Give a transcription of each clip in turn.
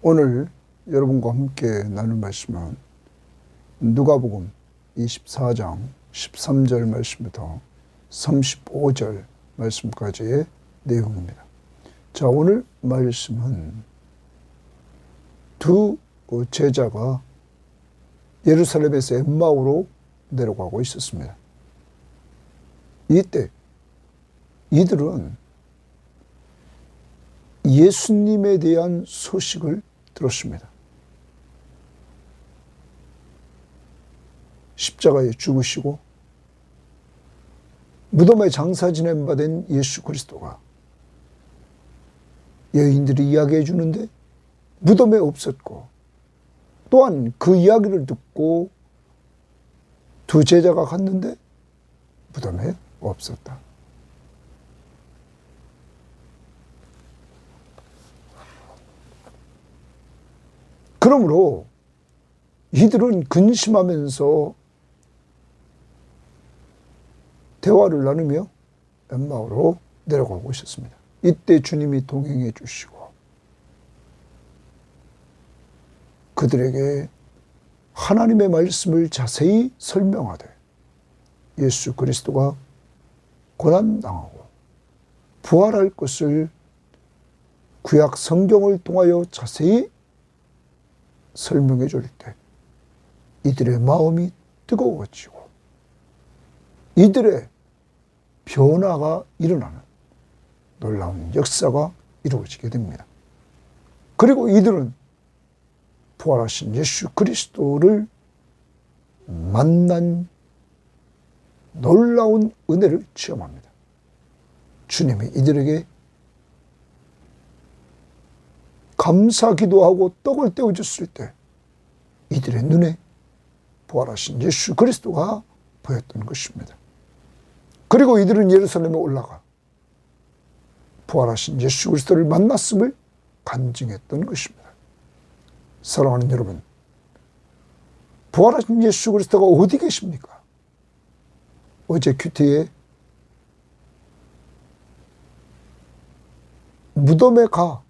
오늘 여러분과 함께 나눌 말씀은 누가복음 24장 13절 말씀부터 35절 말씀까지의 내용입니다. 자, 오늘 말씀은 두 제자가 예루살렘에서 엠마오로 내려가고 있었습니다. 이때 이들은 예수님에 대한 소식을 들었습니다. 십자가에 죽으시고 무덤에 장사 지낸 바 된 예수 그리스도가 여인들이 이야기해 주는데 무덤에 없었고, 또한 그 이야기를 듣고 두 제자가 갔는데 무덤에 없었다. 그러므로 이들은 근심하면서 대화를 나누며 엠마오로 내려가고 있었습니다. 이때 주님이 동행해 주시고 그들에게 하나님의 말씀을 자세히 설명하되 예수 그리스도가 고난당하고 부활할 것을 구약 성경을 통하여 자세히 설명해 줄 때 이들의 마음이 뜨거워지고 이들의 변화가 일어나는 놀라운 역사가 이루어지게 됩니다. 그리고 이들은 부활하신 예수 그리스도를 만난 놀라운 은혜를 체험합니다. 주님이 이들에게 감사 기도하고 떡을 떼어줬을 때 이들의 눈에 부활하신 예수 그리스도가 보였던 것입니다. 그리고 이들은 예루살렘에 올라가 부활하신 예수 그리스도를 만났음을 간증했던 것입니다. 사랑하는 여러분, 부활하신 예수 그리스도가 어디 계십니까? 어제 큐티에 무덤에 가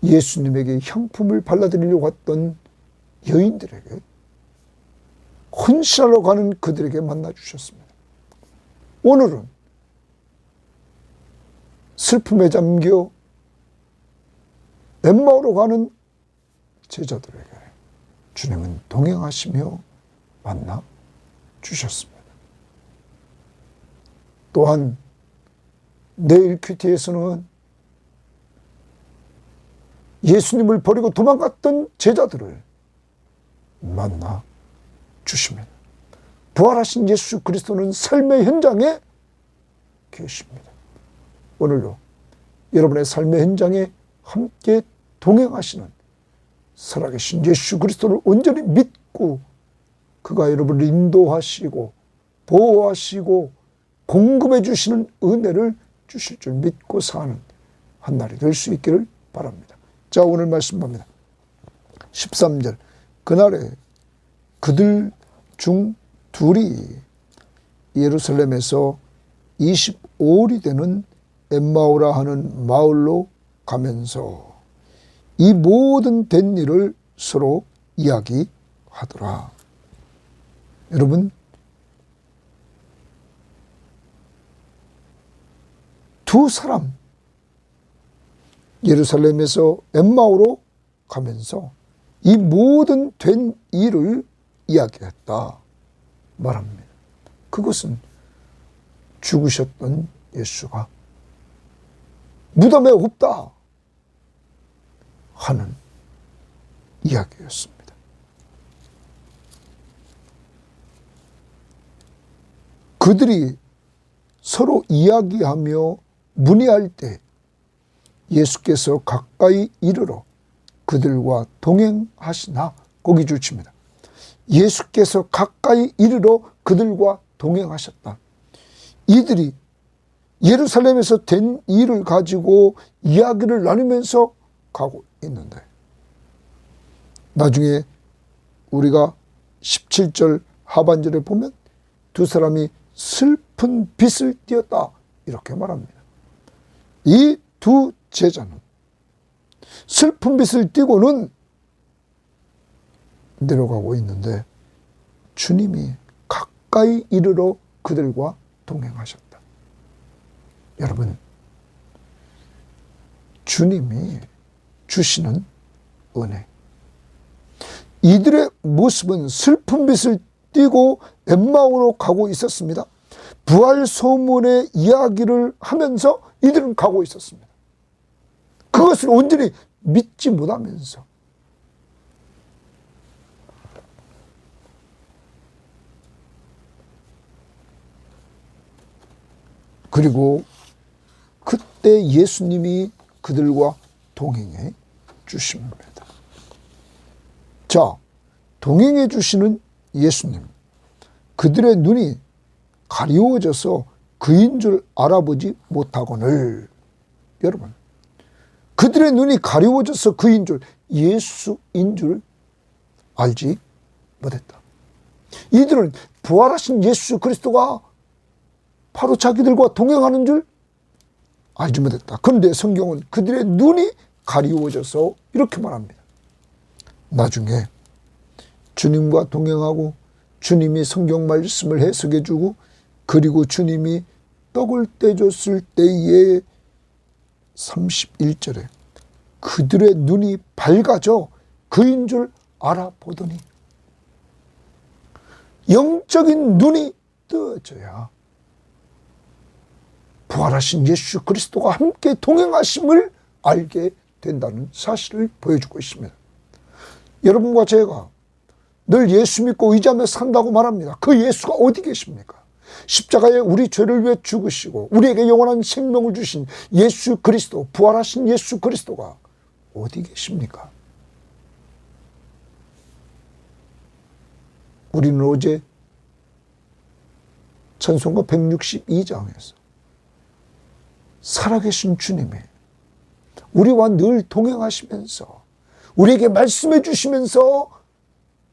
예수님에게 향품을 발라드리려고 했던 여인들에게 헌신하러 가는 그들에게 만나주셨습니다. 오늘은 슬픔에 잠겨 엠마오로 가는 제자들에게 주님은 동행하시며 만나 주셨습니다. 또한 내일 큐티에서는 예수님을 버리고 도망갔던 제자들을 만나 주십니다. 부활하신 예수 그리스도는 삶의 현장에 계십니다. 오늘도 여러분의 삶의 현장에 함께 동행하시는 살아계신 예수 그리스도를 온전히 믿고 그가 여러분을 인도하시고 보호하시고 공급해 주시는 은혜를 주실 줄 믿고 사는 한 날이 될 수 있기를 바랍니다. 자, 오늘 말씀 봅니다. 13절. 그날에 그들 중 둘이 예루살렘에서 25里되는 엠마오라 하는 마을로 가면서 이 모든 된 일을 서로 이야기하더라. 여러분, 두 사람 예루살렘에서 엠마오로 가면서 이 모든 된 일을 이야기했다 말합니다. 그것은 죽으셨던 예수가 무덤에 없다 하는 이야기였습니다. 그들이 서로 이야기하며 문의할 때 예수께서 가까이 이르러 그들과 동행하시나, 거기 주칩니다. 예수께서 가까이 이르러 그들과 동행하셨다. 이들이 예루살렘에서 된 일을 가지고 이야기를 나누면서 가고 있는데 나중에 우리가 17절 하반절에 보면 두 사람이 슬픈 빛을 띄었다 이렇게 말합니다. 이 두 제자는 슬픈 빛을 띠고는 내려가고 있는데 주님이 가까이 이르러 그들과 동행하셨다. 여러분, 주님이 주시는 은혜. 이들의 모습은 슬픈 빛을 띠고 엠마오로 가고 있었습니다. 부활 소문의 이야기를 하면서 이들은 가고 있었습니다. 그것을 온전히 믿지 못하면서 그리고 그때 예수님이 그들과 동행해 주십니다. 자, 동행해 주시는 예수님. 그들의 눈이 가리워져서 그인 줄 알아보지 못하거늘. 여러분, 그들의 눈이 가리워져서 그인 줄, 예수인 줄 알지 못했다. 이들은 부활하신 예수 그리스도가 바로 자기들과 동행하는 줄 알지 못했다. 그런데 성경은 그들의 눈이 가리워져서 이렇게 말합니다. 나중에 주님과 동행하고 주님이 성경 말씀을 해석해 주고 그리고 주님이 떡을 떼줬을 때에 31절에 그들의 눈이 밝아져 그인 줄 알아보더니, 영적인 눈이 뜨어져야 부활하신 예수 그리스도가 함께 동행하심을 알게 된다는 사실을 보여주고 있습니다. 여러분과 제가 늘 예수 믿고 의지하며 산다고 말합니다. 그 예수가 어디 계십니까? 십자가에 우리 죄를 위해 죽으시고 우리에게 영원한 생명을 주신 예수 그리스도, 부활하신 예수 그리스도가 어디 계십니까? 우리는 어제 찬송가 162장에서 살아계신 주님이 우리와 늘 동행하시면서 우리에게 말씀해 주시면서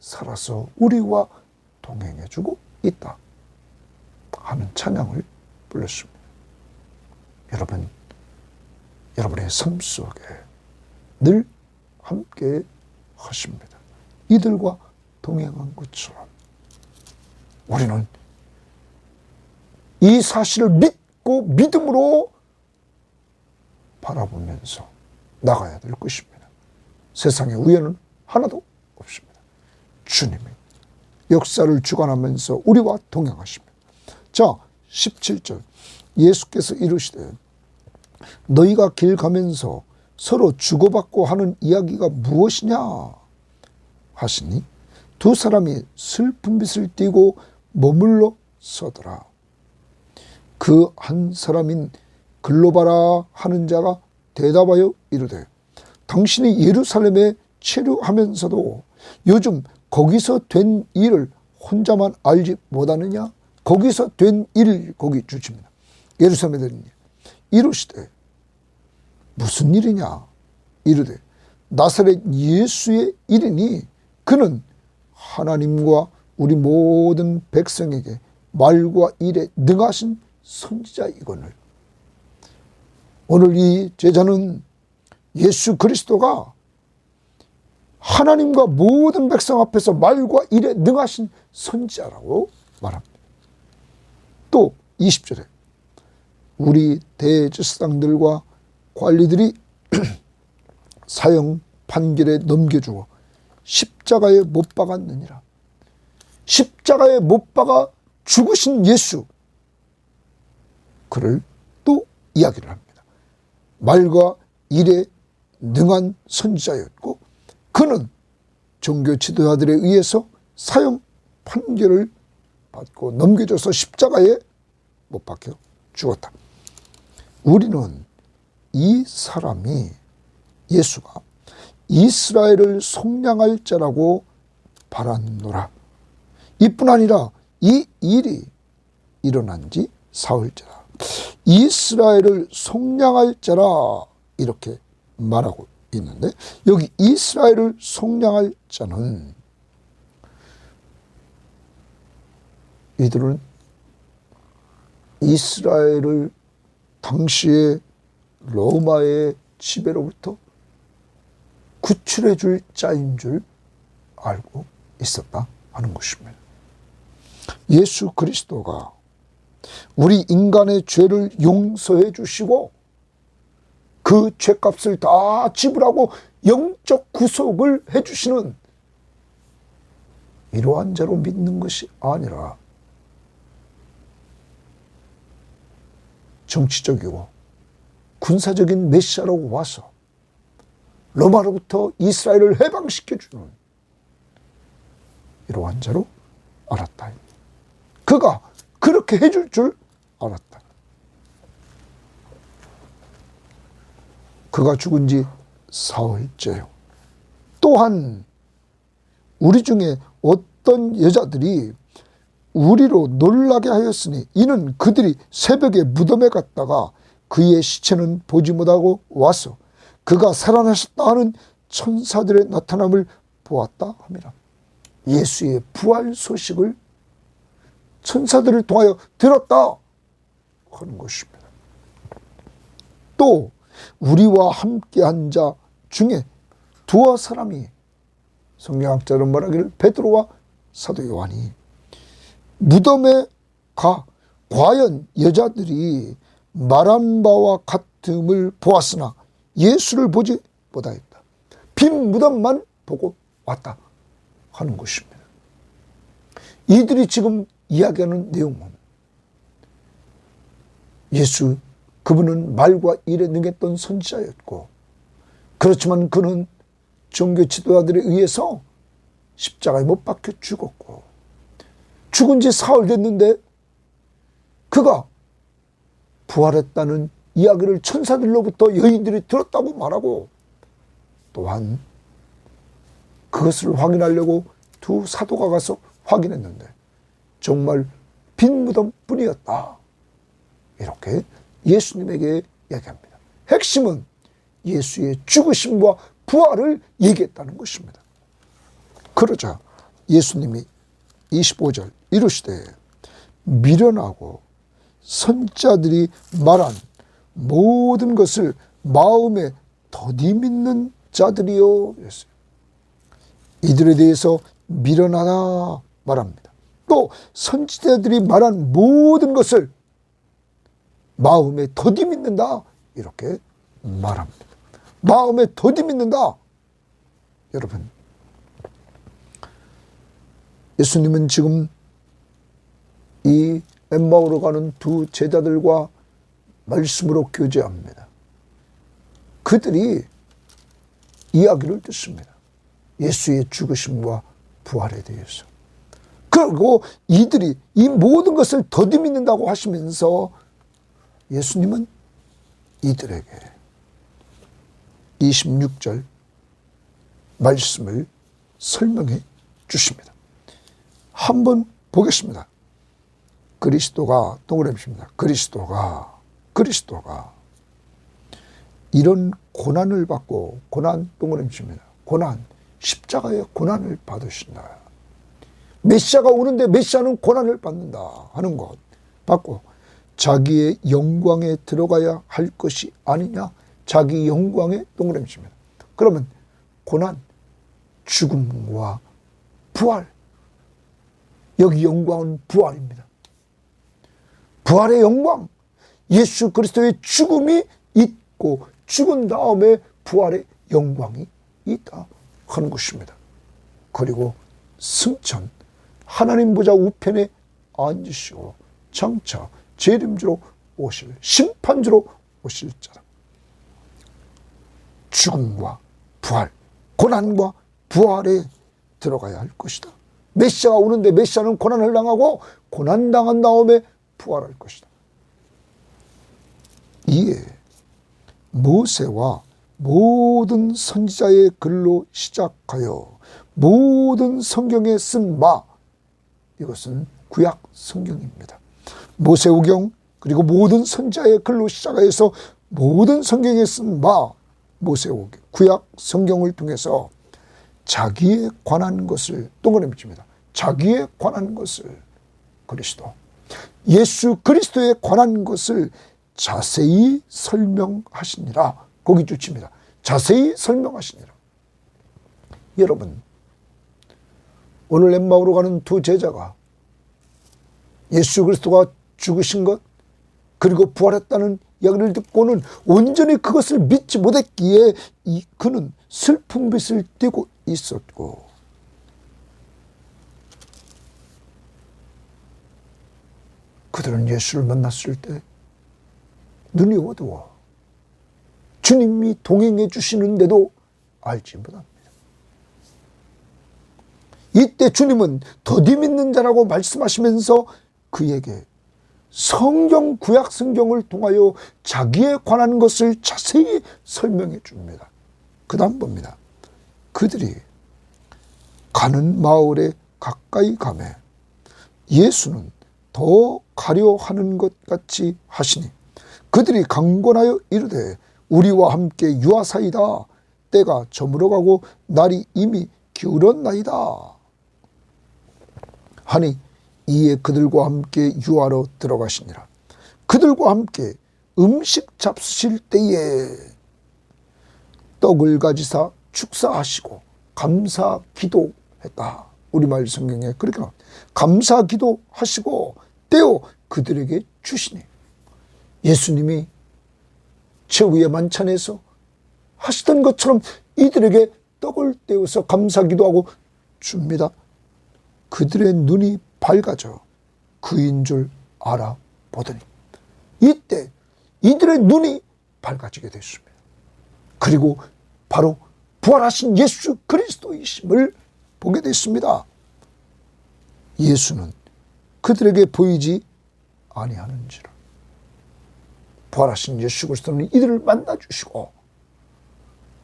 살아서 우리와 동행해주고 있다 하는 찬양을 불렀습니다. 여러분, 여러분의 삶 속에 늘 함께 하십니다. 이들과 동행한 것처럼 우리는 이 사실을 믿고 믿음으로 바라보면서 나가야 될 것입니다. 세상에 우연은 하나도 없습니다. 주님이 역사를 주관하면서 우리와 동행하십니다. 자, 17절 예수께서 이르시되 너희가 길 가면서 서로 주고받고 하는 이야기가 무엇이냐 하시니 두 사람이 슬픈 빛을 띠고 머물러 서더라. 그 한 사람인 글로바라 하는 자가 대답하여 이르되 당신이 예루살렘에 체류하면서도 요즘 거기서 된 일을 혼자만 알지 못하느냐? 거기서 된 일, 거기 주십니다. 예루살렘에 된 일. 이르시되 무슨 일이냐? 이르되 나사렛 예수의 일이니 그는 하나님과 우리 모든 백성에게 말과 일에 능하신 선지자이거늘. 오늘 이 제자는 예수 그리스도가 하나님과 모든 백성 앞에서 말과 일에 능하신 선지자라고 말합니다. 또 20절에 우리 대제사장들과 관리들이 사형 판결에 넘겨주어 십자가에 못 박았느니라. 십자가에 못 박아 죽으신 예수, 그를 또 이야기를 합니다. 말과 일에 능한 선지자였고 그는 종교 지도자들에 의해서 사형 판결을 받고 넘겨져서 십자가에 못 박혀 죽었다. 우리는 이 사람이, 예수가 이스라엘을 속량할 자라고 바라노라. 이뿐 아니라 이 일이 일어난 지 사흘째라. 이스라엘을 속량할 자라 이렇게 말하고 있는데, 여기 이스라엘을 속량할 자는 이들은 이스라엘을 당시에 로마의 지배로부터 구출해 줄 자인 줄 알고 있었다 하는 것입니다. 예수 그리스도가 우리 인간의 죄를 용서해 주시고 그 죄값을 다 지불하고 영적 구속을 해 주시는 이러한 자로 믿는 것이 아니라 정치적이고 군사적인 메시아로 와서 로마로부터 이스라엘을 해방시켜주는 이러한 자로 알았다. 그가 그렇게 해줄 줄 알았다. 그가 죽은 지 사흘째요. 또한 우리 중에 어떤 여자들이 우리로 놀라게 하였으니 이는 그들이 새벽에 무덤에 갔다가 그의 시체는 보지 못하고 와서 그가 살아나셨다 하는 천사들의 나타남을 보았다 함이라. 예수의 부활 소식을 천사들을 통하여 들었다 하는 것입니다. 또 우리와 함께한 자 중에 두어 사람이 성경학자는 말하기를 베드로와 사도 요한이 무덤에 가 과연 여자들이 말한 바와 같음을 보았으나 예수를 보지 못하였다. 빈 무덤만 보고 왔다 하는 것입니다. 이들이 지금 이야기하는 내용은 예수 그분은 말과 일에 능했던 선지자였고 그렇지만 그는 종교 지도자들에 의해서 십자가에 못 박혀 죽었고 죽은 지 사흘 됐는데 그가 부활했다는 이야기를 천사들로부터 여인들이 들었다고 말하고 또한 그것을 확인하려고 두 사도가 가서 확인했는데 정말 빈 무덤뿐이었다. 이렇게 예수님에게 얘기합니다. 핵심은 예수의 죽으심과 부활을 얘기했다는 것입니다. 그러자 예수님이 25절 이르시되 미련하고 선자들이 말한 모든 것을 마음에 더디 믿는 자들이요. 그랬어요. 이들에 대해서 미련하다 말합니다. 또 선지자들이 말한 모든 것을 마음에 더디 믿는다 이렇게 말합니다. 마음에 더디 믿는다. 여러분, 예수님은 지금 이 엠마오로 가는 두 제자들과 말씀으로 교제합니다. 그들이 이야기를 듣습니다. 예수의 죽으심과 부활에 대해서. 그리고 이들이 이 모든 것을 더디 믿는다고 하시면서 예수님은 이들에게 26절 말씀을 설명해 주십니다. 한번 보겠습니다. 그리스도가 동그라미입니다. 그리스도가 이런 고난을 받고 고난 동그라미입니다. 고난 십자가의 고난을 받으신다. 메시아가 오는데 메시아는 고난을 받는다 하는 것 받고 자기의 영광에 들어가야 할 것이 아니냐. 자기 영광의 동그라미입니다. 그러면 고난, 죽음과 부활. 여기 영광은 부활입니다. 부활의 영광. 예수 그리스도의 죽음이 있고 죽은 다음에 부활의 영광이 있다 하는 것입니다. 그리고 승천. 하나님 보좌 우편에 앉으시고 장차 재림주로 오실 심판주로 오실 자라. 죽음과 부활, 고난과 부활에 들어가야 할 것이다. 메시아가 오는데 메시아는 고난을 당하고 고난당한 다음에 부활할 것이다. 이에 모세와 모든 선지자의 글로 시작하여 모든 성경에 쓴 바, 이것은 구약 성경입니다. 모세오경 그리고 모든 선지자의 글로 시작해서 모든 성경에 쓴 바 모세오경 구약 성경을 통해서 자기에 관한 것을 동그라미칩니다. 자기에 관한 것을 그리스도 예수 그리스도에 관한 것을 자세히 설명하시니라. 거기 주칩니다. 자세히 설명하시니라. 여러분, 오늘 엠마오로 가는 두 제자가 예수 그리스도가 죽으신 것 그리고 부활했다는 이야기를 듣고는 온전히 그것을 믿지 못했기에 그는 슬픈 빛을 띠고 있었고, 그들은 예수를 만났을 때 눈이 어두워 주님이 동행해 주시는데도 알지 못합니다. 이때 주님은 더디 믿는 자라고 말씀하시면서 그에게 성경, 구약 성경을 통하여 자기에 관한 것을 자세히 설명해 줍니다. 그 다음 봅니다. 그들이 가는 마을에 가까이 가매 예수는 더 가려 하는 것 같이 하시니 그들이 강권하여 이르되 우리와 함께 유하사이다. 때가 저물어가고 날이 이미 기울었나이다. 하니 이에 그들과 함께 유하러 들어가시니라. 그들과 함께 음식 잡수실 때에 떡을 가지사 축사하시고 감사 기도했다. 우리말 성경에 그렇게 나옵니다. 감사 기도하시고 떼어 그들에게 주시니, 예수님이 최후의 만찬에서 하시던 것처럼 이들에게 떡을 떼어서 감사 기도하고 줍니다. 그들의 눈이 밝아져 그인 줄 알아보더니 이때 이들의 눈이 밝아지게 됐습니다. 그리고 바로 부활하신 예수 그리스도이심을 보게 됐습니다. 예수는 그들에게 보이지 아니하는지라. 부활하신 예수 그리스도는 이들을 만나주시고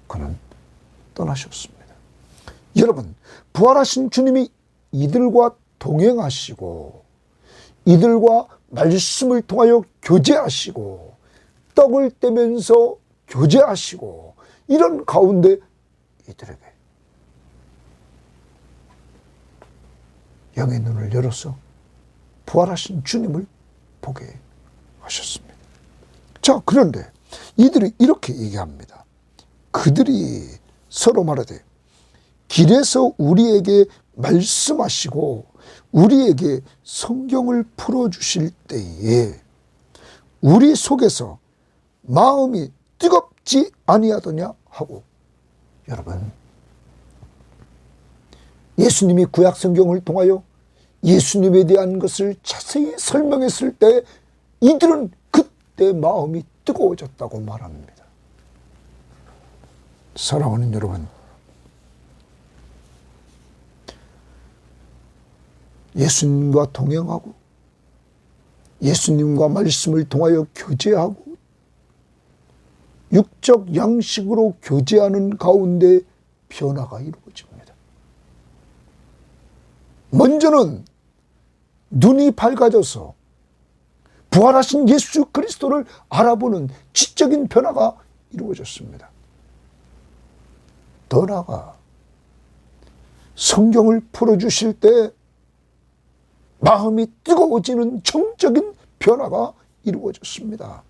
그는 떠나셨습니다. 여러분, 부활하신 주님이 이들과 동행하시고 이들과 말씀을 통하여 교제하시고 떡을 떼면서 교제하시고 이런 가운데 이들에게 영의 눈을 열어서 부활하신 주님을 보게 하셨습니다. 자, 그런데 이들이 이렇게 얘기합니다. 그들이 서로 말하되 길에서 우리에게 말씀하시고 우리에게 성경을 풀어주실 때에 우리 속에서 마음이 뜨겁지 아니하더냐 하고, 여러분, 예수님이 구약 성경을 통하여 예수님에 대한 것을 자세히 설명했을 때 이들은 그때 마음이 뜨거워졌다고 말합니다. 사랑하는 여러분, 예수님과 동행하고 예수님과 말씀을 통하여 교제하고 육적 양식으로 교제하는 가운데 변화가 이루어집니다. 먼저는 눈이 밝아져서 부활하신 예수 그리스도를 알아보는 지적인 변화가 이루어졌습니다. 더 나아가 성경을 풀어주실 때 마음이 뜨거워지는 정적인 변화가 이루어졌습니다.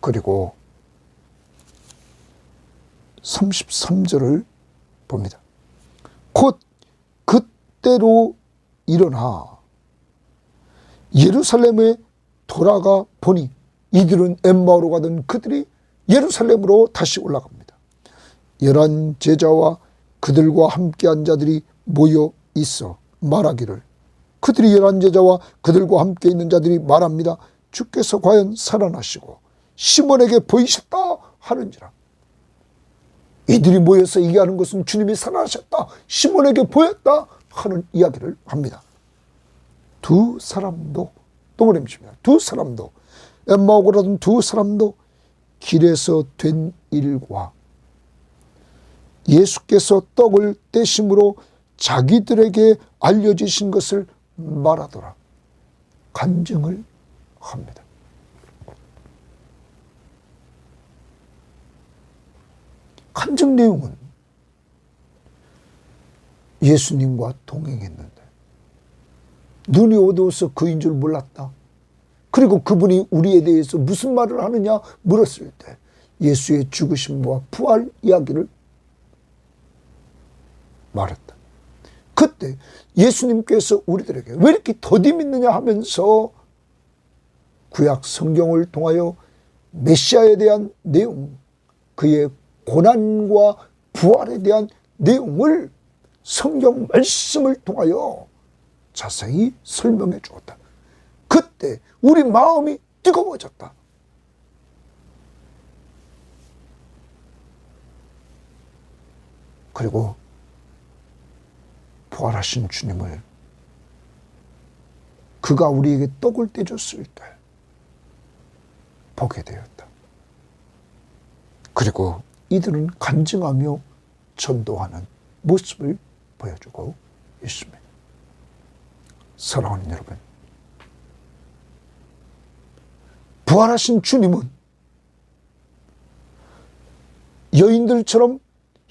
그리고 33절을 봅니다. 곧 그때로 일어나 예루살렘에 돌아가 보니 이들은 엠마오로 가던 그들이 예루살렘으로 다시 올라갑니다. 11 제자와 그들과 함께한 자들이 모여 있어 말하기를, 그들이 11 제자와 그들과 함께 있는 자들이 말합니다. 주께서 과연 살아나시고 시몬에게 보이셨다 하는지라. 이들이 모여서 얘기하는 것은 주님이 살아나셨다, 시몬에게 보였다 하는 이야기를 합니다. 두 사람도 동그라미입니다. 두 사람도 엠마오로 가던 두 사람도 길에서 된 일과 예수께서 떡을 떼심으로 자기들에게 알려주신 것을 말하더라 간증을 합니다. 간증 내용은 예수님과 동행했는데 눈이 어두워서 그인 줄 몰랐다. 그리고 그분이 우리에 대해서 무슨 말을 하느냐 물었을 때 예수의 죽으심과 부활 이야기를 말했다. 그때 예수님께서 우리들에게 왜 이렇게 더디 믿느냐 하면서 구약 성경을 통하여 메시아에 대한 내용, 그의 고난과 부활에 대한 내용을 성경 말씀을 통하여 자세히 설명해 주었다. 그때 우리 마음이 뜨거워졌다. 그리고 부활하신 주님을 그가 우리에게 떡을 떼줬을 때 보게 되었다. 그리고 이들은 간증하며 전도하는 모습을 보여주고 있습니다. 사랑하는 여러분, 부활하신 주님은 여인들처럼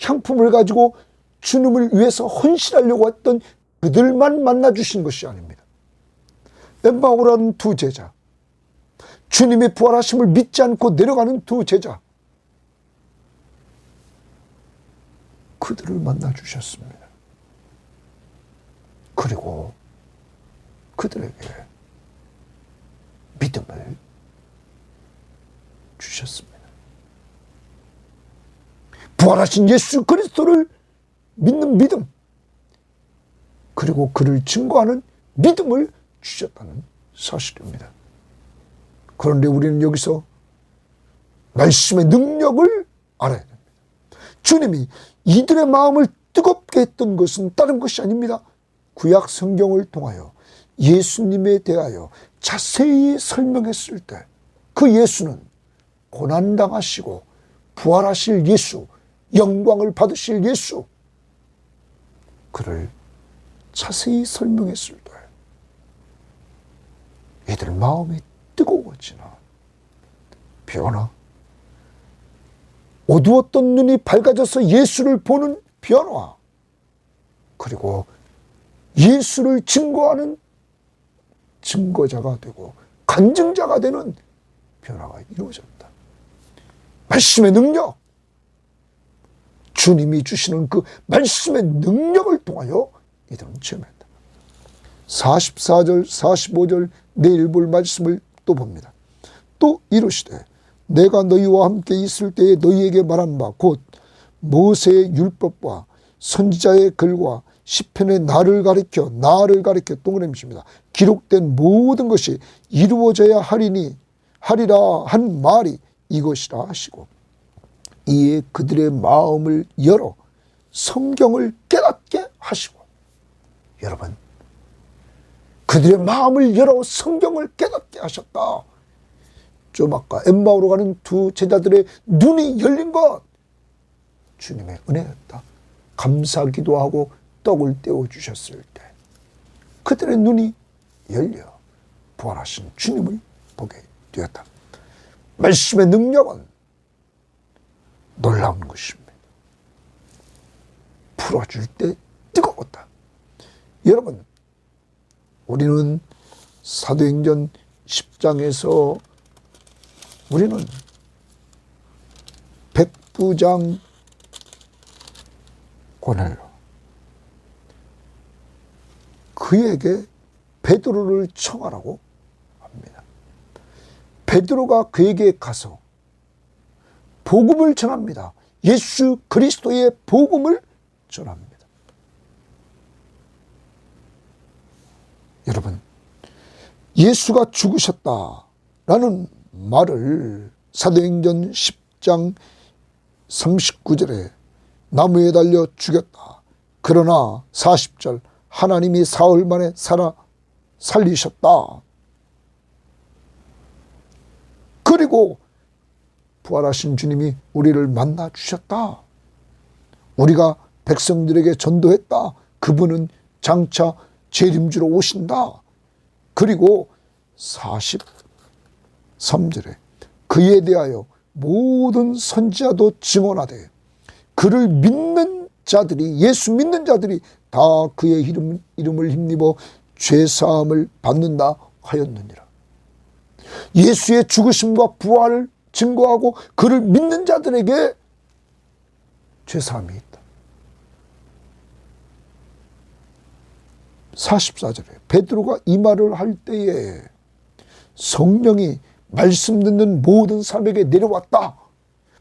향품을 가지고 주님을 위해서 헌신하려고 했던 그들만 만나주신 것이 아닙니다. 엠마오라는 두 제자, 주님의 부활하심을 믿지 않고 내려가는 두 제자, 그들을 만나주셨습니다. 그리고 그들에게 믿음을 주셨습니다. 부활하신 예수 그리스도를 믿는 믿음, 그리고 그를 증거하는 믿음을 주셨다는 사실입니다. 그런데 우리는 여기서 말씀의 능력을 알아야 됩니다. 주님이 이들의 마음을 뜨겁게 했던 것은 다른 것이 아닙니다. 구약 성경을 통하여 예수님에 대하여 자세히 설명했을 때 그 예수는 고난당하시고 부활하실 예수, 영광을 받으실 예수, 그를 자세히 설명했을 때 이들 마음이 뜨거워지나 변화, 어두웠던 눈이 밝아져서 예수를 보는 변화, 그리고 예수를 증거하는 증거자가 되고 간증자가 되는 변화가 이루어졌다. 말씀의 능력, 주님이 주시는 그 말씀의 능력을 통하여 이들은 체험했다. 44절 45절 내일 볼 말씀을 또 봅니다. 또 이르시되 내가 너희와 함께 있을 때에 너희에게 말한 바 곧 모세의 율법과 선지자의 글과 시편의 나를 가리켜 동그라미십니다. 기록된 모든 것이 이루어져야 하리라 한 말이 이것이라 하시고 이에 그들의 마음을 열어 성경을 깨닫게 하시고, 여러분, 그들의 마음을 열어 성경을 깨닫게 하셨다. 좀 아까 엠마오로 가는 두 제자들의 눈이 열린 것, 주님의 은혜였다. 감사기도 하고 떡을 떼어주셨을 때 그들의 눈이 열려 부활하신 주님을 보게 되었다. 말씀의 능력은 놀라운 것입니다. 풀어줄 때 뜨거웠다. 여러분, 우리는 사도행전 10장에서 우리는 백부장 고넬료, 그에게 베드로를 청하라고 합니다. 베드로가 그에게 가서 복음을 전합니다. 예수 그리스도의 복음을 전합니다. 여러분, 예수가 죽으셨다라는 말을 사도행전 10장 39절에 나무에 달려 죽였다. 그러나 40절 하나님이 사흘 만에 살리셨다. 그리고 부활하신 주님이 우리를 만나 주셨다. 우리가 백성들에게 전도했다. 그분은 장차 재림주로 오신다. 그리고 43절에 그에 대하여 모든 선지자도 증언하되 그를 믿는 자들이, 예수 믿는 자들이 다 그의 이름을 힘입어 죄사함을 받는다 하였느니라. 예수의 죽으심과 부활을 증거하고 그를 믿는 자들에게 죄사함이 있다. 44절에 베드로가 이 말을 할 때에 성령이 말씀 듣는 모든 사람에게 내려왔다.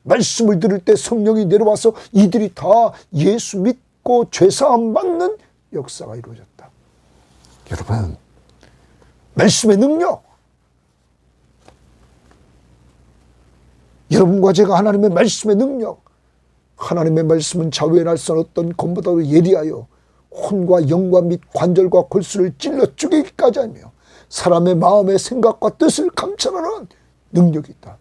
말씀을 들을 때 성령이 내려와서 이들이 다 예수 믿고 죄사함 받는 역사가 이루어졌다. 여러분, 말씀의 능력, 여러분과 제가 하나님의 말씀의 능력, 하나님의 말씀은 좌우에 날선 어떤 검보다도 예리하여 혼과 영과 및 관절과 골수를 찔러 쪼개기까지 하며 사람의 마음의 생각과 뜻을 감찰하는 능력이 있다.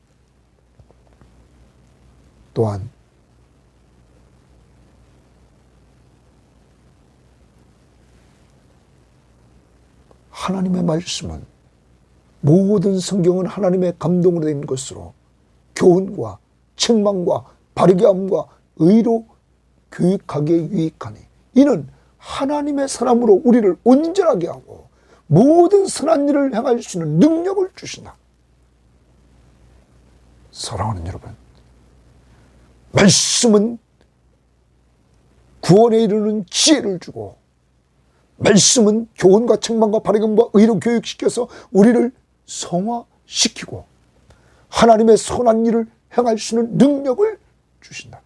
또한 하나님의 말씀은 모든 성경은 하나님의 감동으로 된 것으로 교훈과 책망과 바르게 함과 의로 교육하기에 유익하니 이는 하나님의 사람으로 우리를 온전하게 하고 모든 선한 일을 행할 수 있는 능력을 주신다. 사랑하는 여러분, 말씀은 구원에 이르는 지혜를 주고 말씀은 교훈과 책망과 바르게함과 의로 교육시켜서 우리를 성화시키고 하나님의 선한 일을 행할 수 있는 능력을 주신다.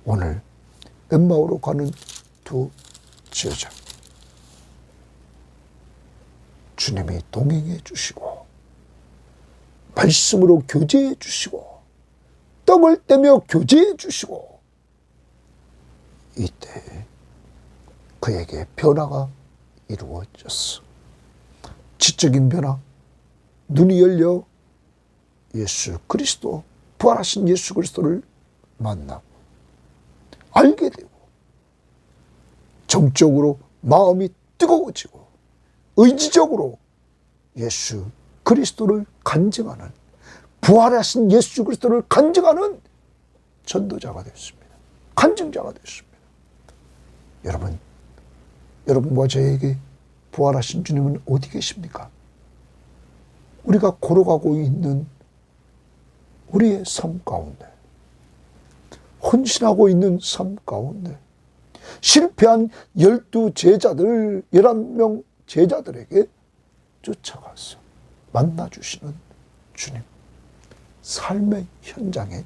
오늘 엠마오로 가는 두 제자, 주님이 동행해 주시고 말씀으로 교제해 주시고 떡을 떼며 교제해 주시고 이때 그에게 변화가 이루어졌어. 지적인 변화, 눈이 열려 예수 그리스도, 부활하신 예수 그리스도를 만나고 알게 되고 정적으로 마음이 뜨거워지고 의지적으로 예수 그리스도를 간증하는, 부활하신 예수 그리스도를 간증하는 전도자가 됐습니다. 간증자가 됐습니다. 여러분, 여러분과 저에게 부활하신 주님은 어디 계십니까? 우리가 걸어가고 있는 우리의 삶 가운데, 헌신하고 있는 삶 가운데 실패한 12제자들, 11명 제자들에게 쫓아가서 만나주시는 주님, 삶의 현장에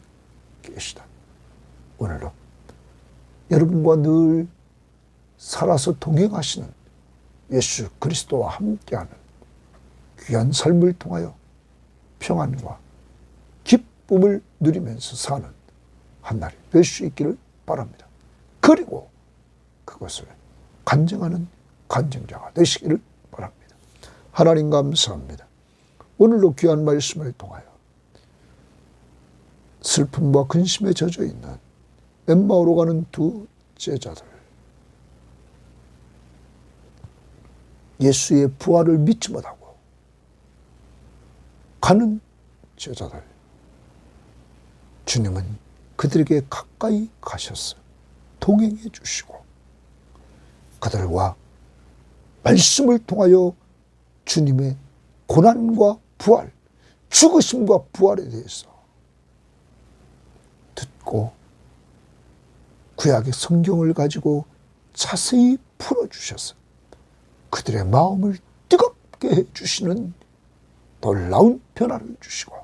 계시다. 오늘도 여러분과 늘 살아서 동행하시는 예수 그리스도와 함께하는 귀한 삶을 통하여 평안과 기쁨을 누리면서 사는 한날이 될 수 있기를 바랍니다. 그리고 그것을 간증하는 간증자가 되시기를 바랍니다. 하나님 감사합니다. 오늘도 귀한 말씀을 통하여 슬픔과 근심에 젖어 있는 엠마오로 가는 두 제자들, 예수의 부활을 믿지 못하고 가는 제자들, 주님은 그들에게 가까이 가셔서 동행해 주시고 그들과 말씀을 통하여 주님의 고난과 부활, 죽으심과 부활에 대해서 듣고 구약의 성경을 가지고 자세히 풀어주셔서 그들의 마음을 뜨겁게 해주시는 놀라운 변화를 주시고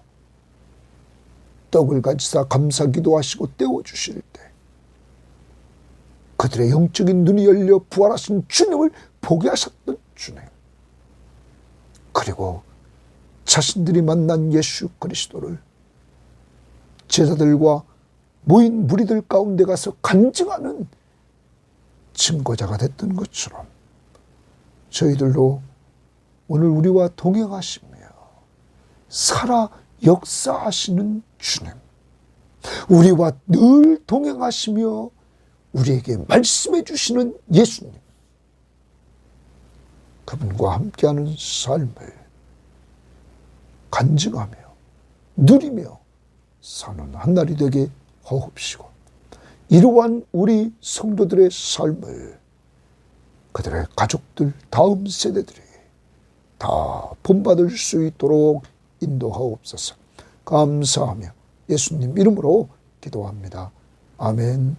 떡을 가지사 감사 기도하시고 떼어주실 때 그들의 영적인 눈이 열려 부활하신 주님을 보게 하셨던 주님, 그리고 자신들이 만난 예수 그리스도를 제자들과 모인 무리들 가운데 가서 간증하는 증거자가 됐던 것처럼 저희들도 오늘 우리와 동행하시며 살아 역사하시는 주님, 우리와 늘 동행하시며 우리에게 말씀해 주시는 예수님, 그분과 함께하는 삶을 간증하며 누리며 사는 한날이 되게 허옵시고 이러한 우리 성도들의 삶을 그들의 가족들, 다음 세대들이 다 본받을 수 있도록 인도하옵소서. 감사하며 예수님 이름으로 기도합니다. 아멘.